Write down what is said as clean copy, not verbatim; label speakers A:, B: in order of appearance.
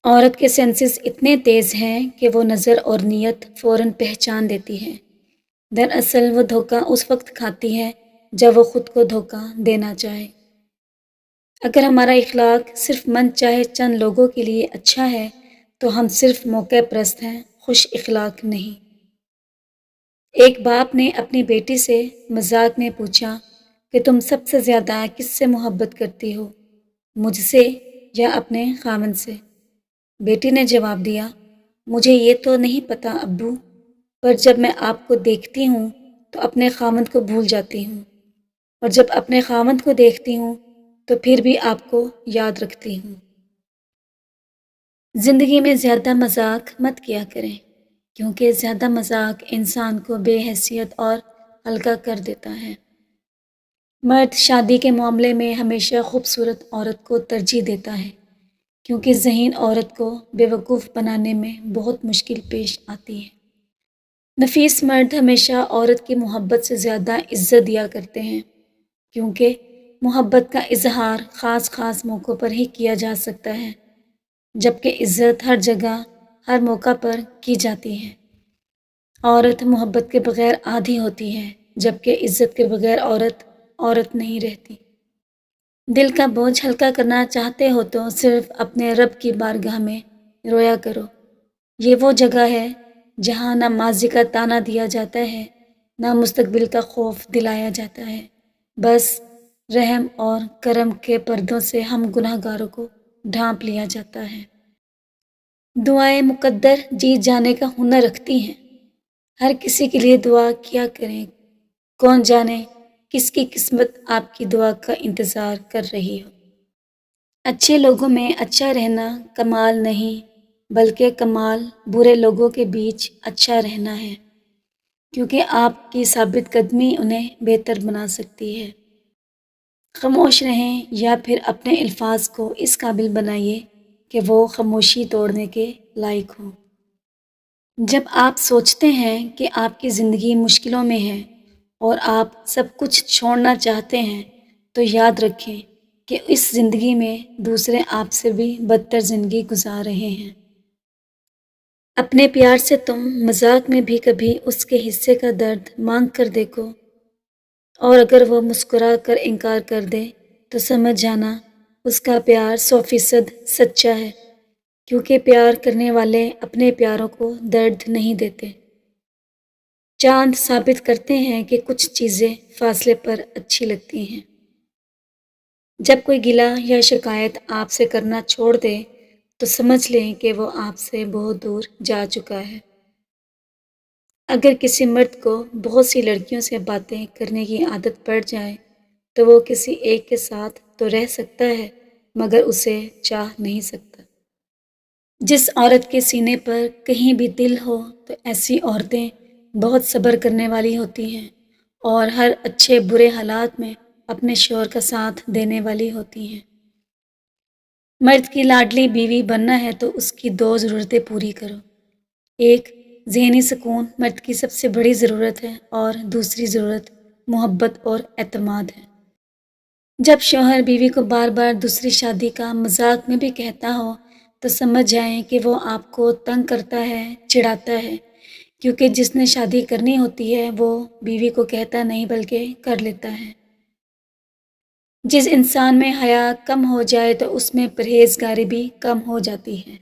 A: عورت کے سینسز اتنے تیز ہیں کہ وہ نظر اور نیت فوراً پہچان لیتی ہے۔ دراصل وہ دھوکہ اس وقت کھاتی ہے جب وہ خود کو دھوکہ دینا چاہے۔ اگر ہمارا اخلاق صرف من چاہے چند لوگوں کے لیے اچھا ہے تو ہم صرف موقع پرست ہیں، خوش اخلاق نہیں۔ ایک باپ نے اپنی بیٹی سے مذاق میں پوچھا کہ تم سب سے زیادہ کس سے محبت کرتی ہو، مجھ سے یا اپنے خاوند سے؟ بیٹی نے جواب دیا، مجھے یہ تو نہیں پتہ ابو، پر جب میں آپ کو دیکھتی ہوں تو اپنے خاوند کو بھول جاتی ہوں، اور جب اپنے خاوند کو دیکھتی ہوں تو پھر بھی آپ کو یاد رکھتی ہوں۔ زندگی میں زیادہ مذاق مت کیا کریں، کیونکہ زیادہ مذاق انسان کو بے حیثیت اور ہلکا کر دیتا ہے۔ مرد شادی کے معاملے میں ہمیشہ خوبصورت عورت کو ترجیح دیتا ہے، کیونکہ ذہین عورت کو بیوقوف بنانے میں بہت مشکل پیش آتی ہے۔ نفیس مرد ہمیشہ عورت کی محبت سے زیادہ عزت دیا کرتے ہیں، کیونکہ محبت کا اظہار خاص خاص موقعوں پر ہی کیا جا سکتا ہے، جبکہ عزت ہر جگہ ہر موقع پر کی جاتی ہے۔ عورت محبت کے بغیر آدھی ہوتی ہے، جبکہ عزت کے بغیر عورت عورت نہیں رہتی۔ دل کا بوجھ ہلکا کرنا چاہتے ہو تو صرف اپنے رب کی بارگاہ میں رویا کرو۔ یہ وہ جگہ ہے جہاں نہ ماضی کا طعنہ دیا جاتا ہے، نہ مستقبل کا خوف دلایا جاتا ہے، بس رحم اور کرم کے پردوں سے ہم گناہ گاروں کو ڈھانپ لیا جاتا ہے۔ دعائیں مقدر جیت جانے کا ہنر رکھتی ہیں۔ ہر کسی کے لیے دعا کیا کریں، کون جانے کس کی قسمت آپ کی دعا کا انتظار کر رہی ہو۔ اچھے لوگوں میں اچھا رہنا کمال نہیں، بلکہ کمال برے لوگوں کے بیچ اچھا رہنا ہے، کیونکہ آپ کی ثابت قدمی انہیں بہتر بنا سکتی ہے۔ خاموش رہیں یا پھر اپنے الفاظ کو اس قابل بنائیے کہ وہ خاموشی توڑنے کے لائق ہوں۔ جب آپ سوچتے ہیں کہ آپ کی زندگی مشکلوں میں ہے اور آپ سب کچھ چھوڑنا چاہتے ہیں تو یاد رکھیں کہ اس زندگی میں دوسرے آپ سے بھی بدتر زندگی گزار رہے ہیں۔ اپنے پیار سے تم مذاق میں بھی کبھی اس کے حصے کا درد مانگ کر دیکھو، اور اگر وہ مسکرا کر انکار کر دے تو سمجھ جانا اس کا پیار 100% سچا ہے، کیونکہ پیار کرنے والے اپنے پیاروں کو درد نہیں دیتے۔ چاند ثابت کرتے ہیں کہ کچھ چیزیں فاصلے پر اچھی لگتی ہیں۔ جب کوئی گلہ یا شکایت آپ سے کرنا چھوڑ دے تو سمجھ لیں کہ وہ آپ سے بہت دور جا چکا ہے۔ اگر کسی مرد کو بہت سی لڑکیوں سے باتیں کرنے کی عادت پڑ جائے تو وہ کسی ایک کے ساتھ تو رہ سکتا ہے، مگر اسے چاہ نہیں سکتا۔ جس عورت کے سینے پر کہیں بھی دل ہو تو ایسی عورتیں بہت صبر کرنے والی ہوتی ہیں اور ہر اچھے برے حالات میں اپنے شوہر کا ساتھ دینے والی ہوتی ہیں۔ مرد کی لاڈلی بیوی بننا ہے تو اس کی 2 ضرورتیں پوری کرو۔ ایک، ذہنی سکون مرد کی سب سے بڑی ضرورت ہے، اور دوسری ضرورت محبت اور اعتماد ہے۔ جب شوہر بیوی کو بار بار دوسری شادی کا مذاق میں بھی کہتا ہو تو سمجھ جائیں کہ وہ آپ کو تنگ کرتا ہے، چڑھاتا ہے، کیونکہ جس نے شادی کرنی ہوتی ہے وہ بیوی کو کہتا نہیں بلکہ کر لیتا ہے۔ جس انسان میں حیا کم ہو جائے تو اس میں پرہیزگاری بھی کم ہو جاتی ہے۔